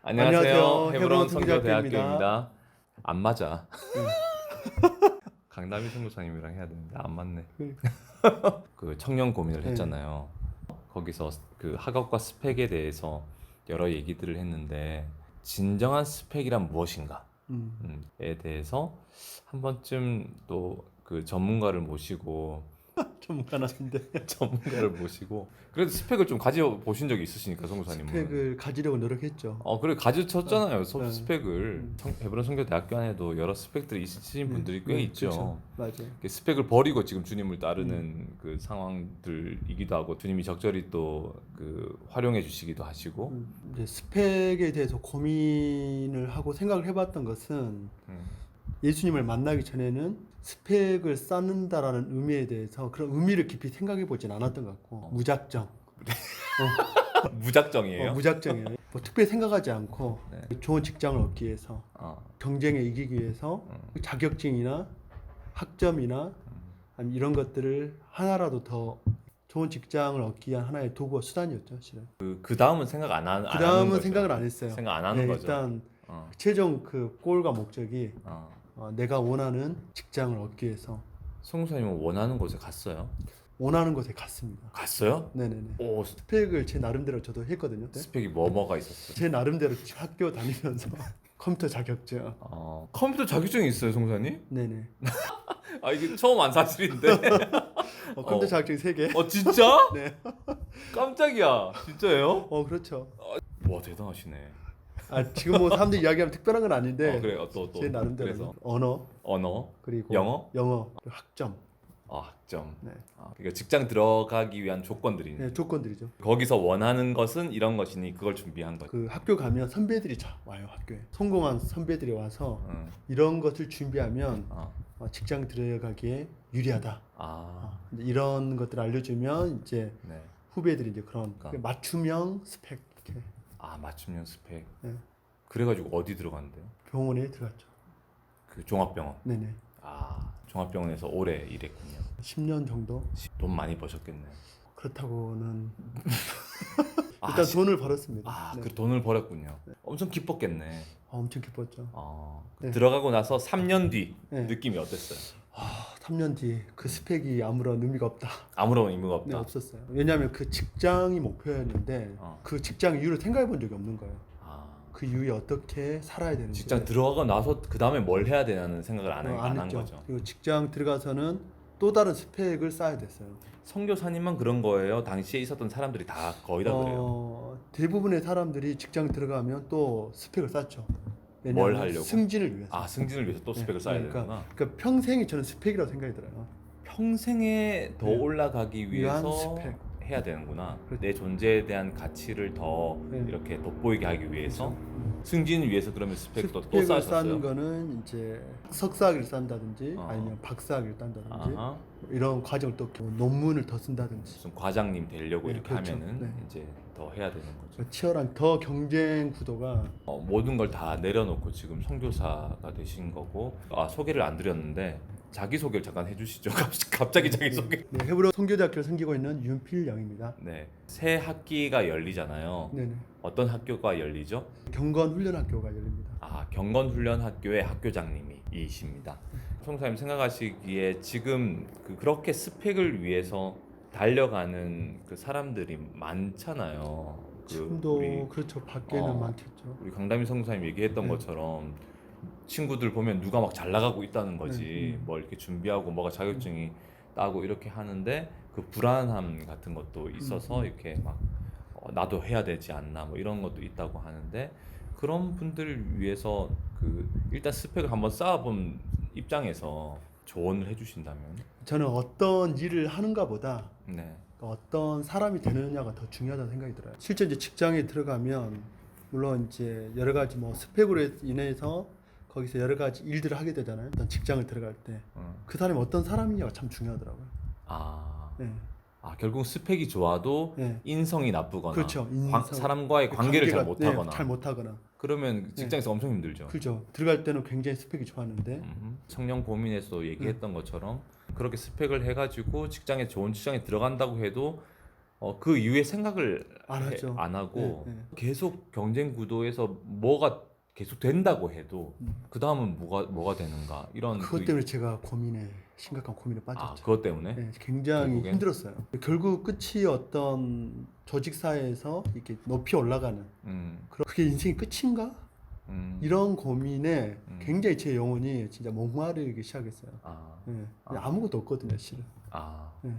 안녕하세요. 헤브론 성교대학교입니다. 안 맞아. 강남희 선교사님이랑 해야 되는데 안 맞네. 그 청년 고민을 했잖아요. 거기서 그 학업과 스펙에 대해서 여러 얘기들을 했는데 진정한 스펙이란 무엇인가? 에 대해서 한 번쯤 또 그 전문가를 모시고 전문가를 모시고 그래도 스펙을 좀 가져 보신 적이 있으시니까 선교사님은 스펙을 가지려고 노력했죠. 그래 가르쳤잖아요. 스펙을 헤브론 선교대학교 안에도 여러 스펙들이 있으신 분들이 꽤 있죠. 맞아요. 스펙을 버리고 지금 주님을 따르는 그 상황들이기도 하고 주님이 적절히 또 그 활용해 주시기도 하시고 이제 스펙에 대해서 고민을 하고 생각을 해봤던 것은 예수님을 만나기 전에는 스펙을 쌓는다라는 의미에 대해서 그런 의미를 깊이 생각해 보진 않았던 것 같고 무작정 무작정이에요. 무작정이에요. 뭐 특별히 생각하지 않고 좋은 직장을 얻기 위해서 경쟁에 이기기 위해서 자격증이나 학점이나 아니면 이런 것들을 하나라도 더 좋은 직장을 얻기 위한 하나의 도구와 수단이었죠, 실은. 그 다음은 생각 안 하는 그 다음은 거죠. 생각을 안 했어요. 생각 안 하는 거죠. 일단 최종 그 골과 목적이 내가 원하는 직장을 얻기 위해서 성사님은 원하는 곳에 갔어요? 원하는 곳에 갔습니다. 갔어요? 네네네. 오, 스펙을 제 나름대로 저도 했거든요. 네? 스펙이 뭐가 있었어요? 제 나름대로 학교 다니면서 컴퓨터 자격증. 컴퓨터 자격증이 있어요, 성사님? 네네. 이게 처음 안 사실인데. 컴퓨터 자격증 3개. 진짜? 네. 깜짝이야. 진짜예요? 그렇죠. 와, 대단하시네. 지금 뭐 사람들이 이야기하면 특별한 건 아닌데. 그래요. 또 제 나름대로 그래서 언어 그리고 영어 그리고 학점. 학점. 네. 그러니까 직장 들어가기 위한 조건들이. 네, 조건들이죠. 거기서 원하는 것은 이런 것이니 그걸 준비한 거죠. 그 학교 가면 선배들이 와요, 학교에. 성공한 선배들이 와서 이런 것을 준비하면 직장 들어가기에 유리하다. 이제 이런 것들을 알려주면 이제 후배들이 이제 그런 맞춤형 스펙 이렇게. 맞춤형 스펙. 네. 그래가지고 어디 들어갔는데요? 병원에 들어갔죠. 그 종합병원. 네네. 종합병원에서 오래 일했군요. 10년 정도. 돈 많이 버셨겠네요. 그렇다고는 일단 돈을 벌었습니다. 그 돈을 벌었군요. 엄청 기뻤겠네. 엄청 기뻤죠. 들어가고 나서 3년 뒤 느낌이 어땠어요? 3년 뒤 그 스펙이 아무런 의미가 없다. 아무런 의미가 없다. 네, 없었어요. 왜냐하면 그 직장이 목표였는데 그 직장 이유를 생각해 본 적이 없는 거예요. 그 이후에 어떻게 살아야 되는지. 직장 들어가고 나서 그 다음에 뭘 해야 되냐는 생각을 안 한 거죠. 그리고 직장 들어가서는 또 다른 스펙을 쌓아야 됐어요. 선교사님만 그런 거예요? 당시에 있었던 사람들이 다 거의 다 그래요? 대부분의 사람들이 직장 들어가면 또 스펙을 쌓죠. 뭘 하려고? 승진을 위해서. 승진을 위해서 또 스펙을 쌓아야 되는구나. 그러니까 평생이 저는 스펙이라고 생각이 들어요. 평생에 더 올라가기 위해서 스펙. 해야 되는구나. 그렇죠. 내 존재에 대한 가치를 더 이렇게 돋보이게 하기 위해서 승진을 위해서 그러면 스펙도 또 스펙을 쌓으셨어요? 쌓는 거는 이제 석사학위를 딴다든지 아니면 박사학위를 딴다든지 이런 과정을 또 논문을 더 쓴다든지 무슨 과장님 되려고 이렇게 그렇죠. 하면은 이제 더 해야 되는 거죠. 치열한 더 경쟁 구도가 모든 걸 다 내려놓고 지금 선교사가 되신 거고 소개를 안 드렸는데 자기소개를 잠깐 해주시죠. 갑자기 자기소개. 헤브론 선교대학교를 섬기고 있는 윤필영입니다. 새 학기가 열리잖아요. 네네. 어떤 학교가 열리죠? 경건훈련학교가 열립니다. 경건훈련학교의 학교장님이십니다. 성사님 생각하시기에 지금 그렇게 스펙을 위해서 달려가는 그 사람들이 많잖아요. 지금도 그렇죠. 밖에는 많겠죠. 우리 강다미 성사님 얘기했던 것처럼 친구들 보면 누가 막 잘 나가고 있다는 거지. 뭘 이렇게 준비하고 뭐가 자격증이 따고 이렇게 하는데 그 불안함 같은 것도 있어서 이렇게 막 나도 해야 되지 않나 뭐 이런 것도 있다고 하는데 그런 분들을 위해서 일단 스펙을 한번 쌓아본 입장에서 조언을 해주신다면 저는 어떤 일을 하는가보다 어떤 사람이 되느냐가 더 중요하다는 생각이 들어요. 실제 이제 직장에 들어가면 물론 이제 여러 가지 뭐 스펙으로 인해서 거기서 여러 가지 일들을 하게 되잖아요. 일단 직장을 들어갈 때 그 사람이 어떤 사람이냐가 참 중요하더라고요. 결국 스펙이 좋아도 인성이 나쁘거나 그렇죠. 사람과의 관계를 잘 못하거나 그러면 직장에서 엄청 힘들죠. 그렇죠. 들어갈 때는 굉장히 스펙이 좋았는데 청년 고민에서 얘기했던 것처럼 그렇게 스펙을 해가지고 좋은 직장에 들어간다고 해도 그 이후에 생각을 안 하죠. 안 하고 네, 네. 계속 경쟁 구도에서 뭐가 계속 된다고 해도 음. 그 다음은 뭐가 되는가 이런 그것 때문에 제가 심각한 고민에 아 빠졌죠. 그것 때문에 네, 굉장히 결국엔? 힘들었어요. 결국 끝이 어떤 조직 사회에서 이렇게 높이 올라가는 그게 인생의 끝인가? 이런 고민에 굉장히 제 영혼이 진짜 목마르기 시작했어요. 아, 네, 아. 아무것도 없거든요, 실은. 아 네.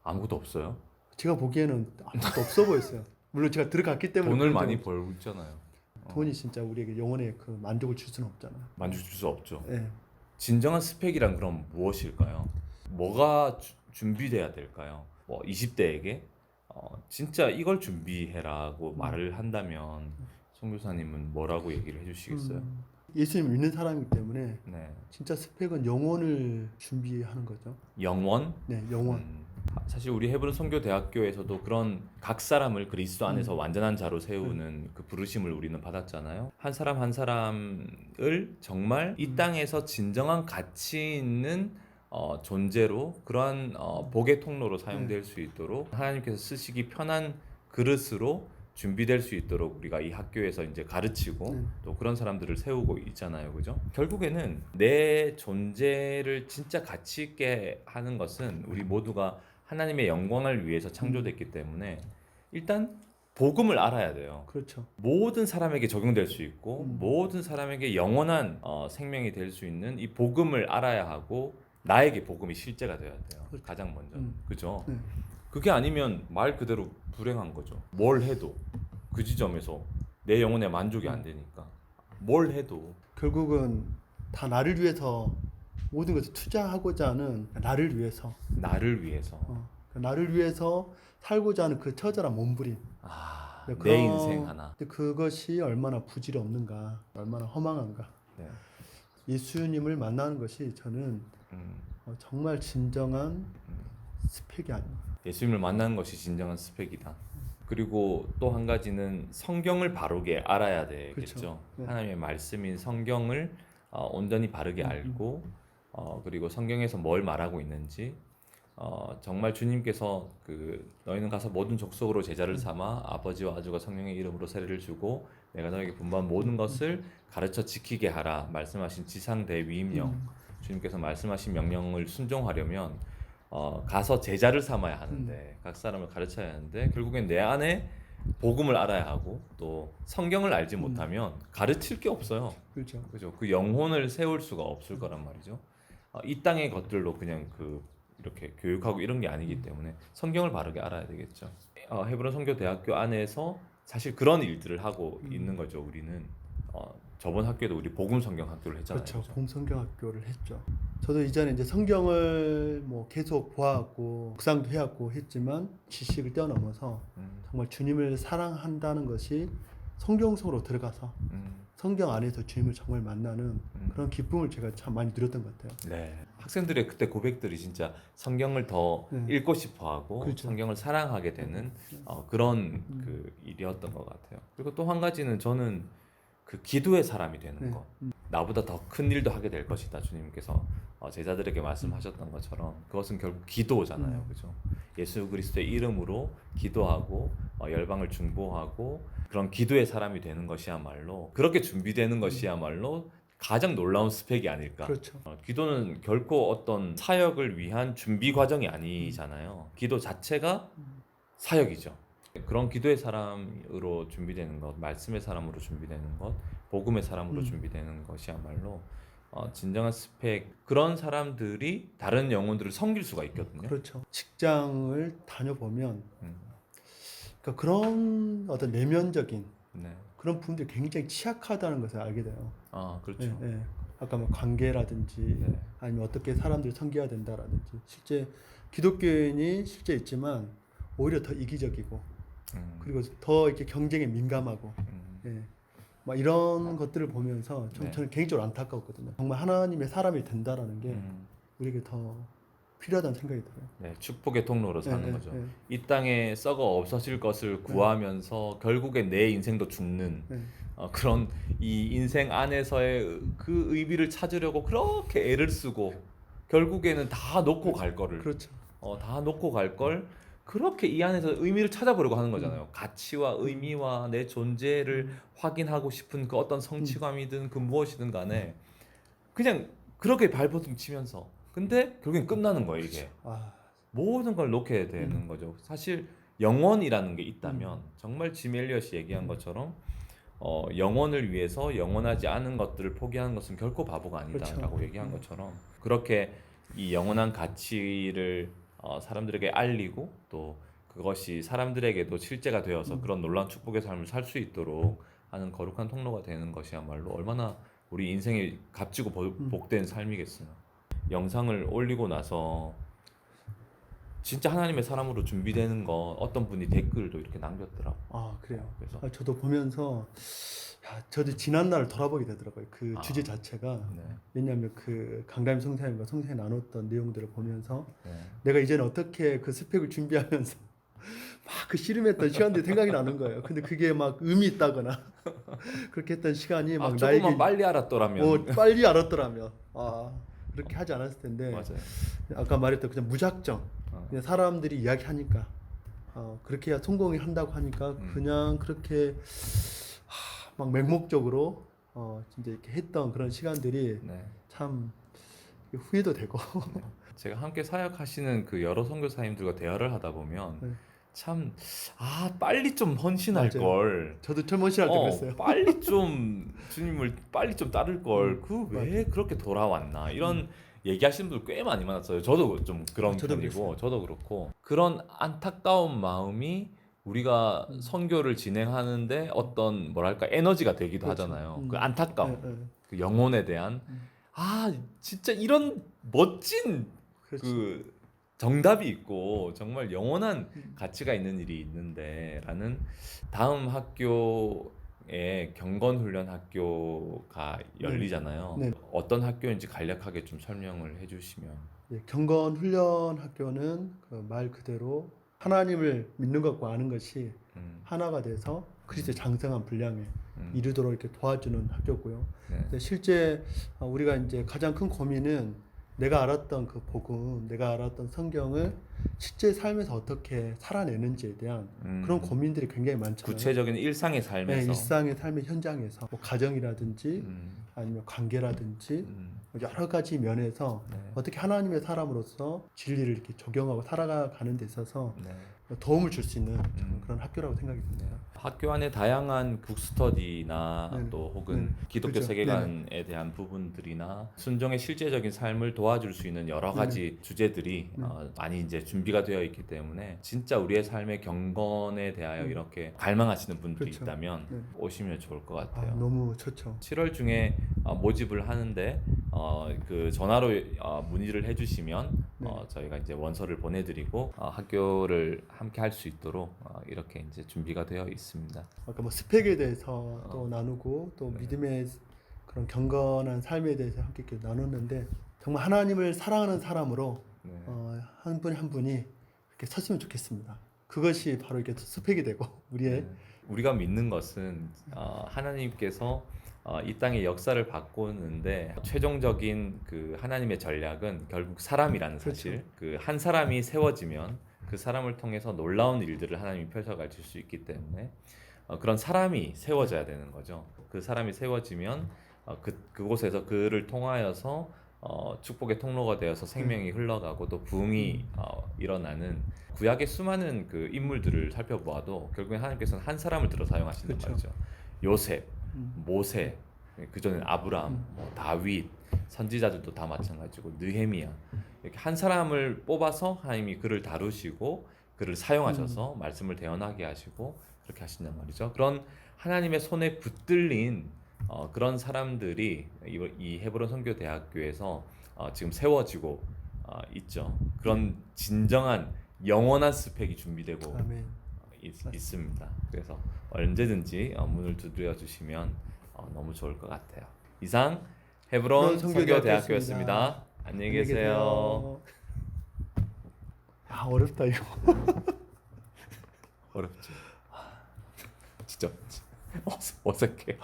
아무것도 없어요? 제가 보기에는 아무것도 없어 보였어요. 물론 제가 들어갔기 때문에 돈을 그런 줄 많이 알았죠. 벌고 있잖아요. 돈이 진짜 우리에게 영혼의 그 만족을 줄 수는 없잖아요. 만족 줄 수 없죠. 네. 진정한 스펙이란 그럼 무엇일까요? 뭐가 준비돼야 될까요? 뭐 20대에게 진짜 이걸 준비해라고 말을 한다면 송 교사님은 뭐라고 얘기를 해주시겠어요? 예수님 믿는 사람이기 때문에 네, 진짜 스펙은 영혼을 준비하는 거죠. 영원. 네, 영혼. 사실 우리 헤브론 선교대학교에서도 그런 각 사람을 그리스도 안에서 완전한 자로 세우는 그 부르심을 우리는 받았잖아요. 한 사람 한 사람을 정말 이 땅에서 진정한 가치 있는 존재로 그러한 복의 통로로 사용될 수 있도록 하나님께서 쓰시기 편한 그릇으로 준비될 수 있도록 우리가 이 학교에서 이제 가르치고 또 그런 사람들을 세우고 있잖아요, 그죠? 결국에는 내 존재를 진짜 가치 있게 하는 것은 우리 모두가 하나님의 영광을 위해서 창조됐기 때문에 일단 복음을 알아야 돼요. 그렇죠. 모든 사람에게 적용될 수 있고 모든 사람에게 영원한 생명이 될 수 있는 이 복음을 알아야 하고 나에게 복음이 실제가 돼야 돼요. 그렇죠. 가장 먼저, 그죠? 네. 그게 아니면 말 그대로 불행한 거죠. 뭘 해도 그 지점에서 내 영혼의 만족이 안 되니까 뭘 해도 결국은 다 나를 위해서 모든 것을 투자하고자 하는 나를 위해서 나를 위해서 나를 위해서 살고자 하는 그 처절한 몸부림. 네, 내 인생 하나. 근데 그것이 얼마나 부질이 없는가, 얼마나 허망한가. 네. 예수님을 만나는 것이 저는 정말 진정한 스펙이 아닌가. 예수님을 만나는 것이 진정한 스펙이다. 그리고 또 한 가지는 성경을 바르게 알아야 되겠죠. 그렇죠. 네. 하나님의 말씀인 성경을 온전히 바르게 알고 그리고 성경에서 뭘 말하고 있는지 정말 주님께서 너희는 가서 모든 족속으로 제자를 삼아 아버지와 아들과 성령의 이름으로 세례를 주고 내가 너에게 분부한 모든 것을 가르쳐 지키게 하라 말씀하신 지상대 위임령 주님께서 말씀하신 명령을 순종하려면 가서 제자를 삼아야 하는데 각 사람을 가르쳐야 하는데 결국엔 내 안에 복음을 알아야 하고 또 성경을 알지 못하면 가르칠 게 없어요. 그렇죠. 그죠? 그 영혼을 세울 수가 없을 거란 말이죠. 이 땅의 것들로 그냥 이렇게 교육하고 이런 게 아니기 때문에 성경을 바르게 알아야 되겠죠. 헤브론 선교대학교 안에서 사실 그런 일들을 하고 있는 거죠. 우리는 저번 학교에도 우리 복음 성경 학교를 했잖아요. 그렇죠. 봄성경 학교를 했죠. 저도 이전에 이제 성경을 뭐 계속 보았고 묵상도 해왔고 했지만 지식을 뛰어넘어서 정말 주님을 사랑한다는 것이 성경 속으로 들어가서 성경 안에서 주님을 정말 만나는 그런 기쁨을 제가 참 많이 누렸던 것 같아요. 네. 학생들의 그때 고백들이 진짜 성경을 더 읽고 싶어하고 그렇죠. 성경을 사랑하게 되는 그런 일이었던 것 같아요. 그리고 또 한 가지는 저는 그 기도의 사람이 되는 것. 나보다 더 큰 일도 하게 될 것이다. 주님께서 제자들에게 말씀하셨던 것처럼 그것은 결국 기도잖아요. 그죠? 예수 그리스도의 이름으로 기도하고 열방을 중보하고 그런 기도의 사람이 되는 것이야말로 그렇게 준비되는 것이야말로 가장 놀라운 스펙이 아닐까. 그렇죠. 기도는 결코 어떤 사역을 위한 준비 과정이 아니잖아요. 기도 자체가 사역이죠. 그런 기도의 사람으로 준비되는 것, 말씀의 사람으로 준비되는 것, 복음의 사람으로 준비되는 것이야말로 진정한 스펙. 그런 사람들이 다른 영혼들을 섬길 수가 있거든요. 그렇죠. 직장을 다녀보면 그러니까 그런 어떤 내면적인 네. 그런 부분들이 굉장히 취약하다는 것을 알게 돼요. 그렇죠. 네, 네. 아까 뭐 관계라든지 네. 아니면 어떻게 사람들을 섬겨야 된다라든지 실제 기독교인이 실제 있지만 오히려 더 이기적이고 그리고 더 이렇게 경쟁에 민감하고 예. 막 이런 것들을 보면서 저는 개인적으로 안타까웠거든요. 정말 하나님의 사람이 된다라는 게 우리에게 더 필요하다는 생각이 들어요. 네, 축복의 통로로 사는 거죠. 네. 이 땅에 썩어 없어질 것을 구하면서 결국에 내 인생도 죽는 그런 이 인생 안에서의 그 의미를 찾으려고 그렇게 애를 쓰고 결국에는 다 놓고 갈 거를 그렇죠. 다 놓고 갈 걸 그렇게 이 안에서 의미를 찾아보려고 하는 거잖아요. 가치와 의미와 내 존재를 확인하고 싶은 그 어떤 성취감이든 그 무엇이든 간에 그냥 그렇게 발버둥 치면서 근데 결국엔 끝나는 거예요 이게. 아, 모든 걸 놓게 되는 거죠. 사실 영원이라는 게 있다면 정말 짐 엘리엇이 얘기한 것처럼 영원을 위해서 영원하지 않은 것들을 포기하는 것은 결코 바보가 아니다라고 그렇죠. 얘기한 것처럼 그렇게 이 영원한 가치를 사람들에게 알리고 또 그것이 사람들에게도 실제가 되어서 그런 놀라운 축복의 삶을 살 수 있도록 하는 거룩한 통로가 되는 것이야말로 얼마나 우리 인생이 값지고 복된 삶이겠어요. 영상을 올리고 나서 진짜 하나님의 사람으로 준비되는 거 어떤 분이 댓글도 이렇게 남겼더라고. 아 그래요. 그래서 아, 저도 보면서 야, 저도 지난 날을 돌아보게 되더라고요. 그 아. 주제 자체가 네, 왜냐하면 그 강다임 성사님과 성사님 나눴던 내용들을 보면서 네. 내가 이제는 어떻게 그 스펙을 준비하면서 막 그 씨름했던 시간들이 생각이 나는 거예요. 근데 그게 막 의미 있다거나 그렇게 했던 시간이 막 조금만 나에게 빨리 알았더라면. 빨리 알았더라면 그렇게 하지 않았을 텐데 맞아요. 아까 말했던 그냥 무작정 그냥 사람들이 이야기하니까 그렇게 해야 성공이 한다고 하니까 그냥 그렇게 막 맹목적으로 진짜 이렇게 했던 그런 시간들이 네. 참 후회도 되고 제가 함께 사역하시는 그 여러 선교사님들과 대화를 하다 보면 네. 참 빨리 좀 헌신할 맞아요. 걸. 저도 철문시할 때 그랬어요. 빨리 좀 주님을 빨리 좀 따를 걸. 그 왜 맞아요. 그렇게 돌아왔나 이런 얘기하시는 분들 꽤 많이 많았어요. 저도 좀 그런 저도 편이고 그랬어요. 저도 그렇고 그런 안타까운 마음이 우리가 선교를 진행하는데 어떤 뭐랄까 에너지가 되기도 그렇죠. 하잖아요. 그 안타까움, 네, 네. 그 영혼에 대한 진짜 이런 멋진 그렇죠. 그 정답이 있고 정말 영원한 가치가 있는 일이 있는데라는 다음 학교에 경건훈련 학교가 열리잖아요. 네. 어떤 학교인지 간략하게 좀 설명을 해주시면. 예, 경건 훈련 학교는 그 말 그대로 하나님을 믿는 것과 아는 것이 음, 하나가 돼서 그리스도의 장성한 분량에 음, 이르도록 이렇게 도와주는 학교고요. 네, 근데 실제 우리가 이제 가장 큰 고민은 내가 알았던 그 복음, 내가 알았던 성경을 실제 삶에서 어떻게 살아내는지에 대한 그런 고민들이 굉장히 많잖아요. 구체적인 일상의 네, 삶에서. 일상의 삶의 현장에서 뭐 가정이라든지 아니면 관계라든지 여러 가지 면에서 네. 어떻게 하나님의 사람으로서 진리를 이렇게 적용하고 살아가는 데 있어서 네. 도움을 줄 수 있는 그런 학교라고 생각이 듭니다. 학교 안에 다양한 북스터디나 네네. 또 혹은 네네. 기독교 그렇죠. 세계관에 대한 부분들이나 순종의 실제적인 삶을 도와줄 수 있는 여러 가지 주제들이 많이 이제 준비가 되어 있기 때문에 진짜 우리의 삶의 경건에 대하여 이렇게 갈망하시는 분들이 그렇죠. 있다면 네. 오시면 좋을 것 같아요. 너무 좋죠. 7월 중에 모집을 하는데 그 전화로 문의를 해주시면 저희가 이제 원서를 보내드리고 학교를 함께 할 수 있도록 이렇게 이제 준비가 되어 있습니다. 아까 뭐 스펙에 대해서 또 나누고 또 네. 믿음의 그런 경건한 삶에 대해서 함께 이렇게 나눴는데 정말 하나님을 사랑하는 사람으로 네. 한 분 한 분이 이렇게 섰으면 좋겠습니다. 그것이 바로 이렇게 스펙이 되고 우리의 우리가 믿는 것은 하나님께서 이 땅의 역사를 바꾸는데 최종적인 그 하나님의 전략은 결국 사람이라는 사실. 그 한 사람이 세워지면 그 사람을 통해서 놀라운 일들을 하나님이 펼쳐가실 수 있기 때문에 그런 사람이 세워져야 되는 거죠. 그 사람이 세워지면 그곳에서 그를 통하여서 축복의 통로가 되어서 생명이 흘러가고 또 부흥이 일어나는 구약의 수많은 그 인물들을 살펴보아도 결국엔 하나님께서는 한 사람을 들어 사용하신단 그렇죠. 말이죠. 요셉, 모세, 그 전에 아브라함, 다윗, 선지자들도 다 마찬가지고 느헤미야 이렇게 한 사람을 뽑아서 하나님이 그를 다루시고 그를 사용하셔서 말씀을 대언하게 하시고 그렇게 하신단 말이죠. 그런 하나님의 손에 붙들린 그런 사람들이 이 헤브론 선교대학교에서 지금 세워지고 있죠. 그런 진정한 영원한 스펙이 준비되고 아멘. 있습니다. 그래서 언제든지 문을 두드려 주시면 너무 좋을 것 같아요. 이상 헤브론 선교대학교였습니다. 안녕히 계세요. 야, 어렵다 이거. 어렵죠. 진짜 어색해.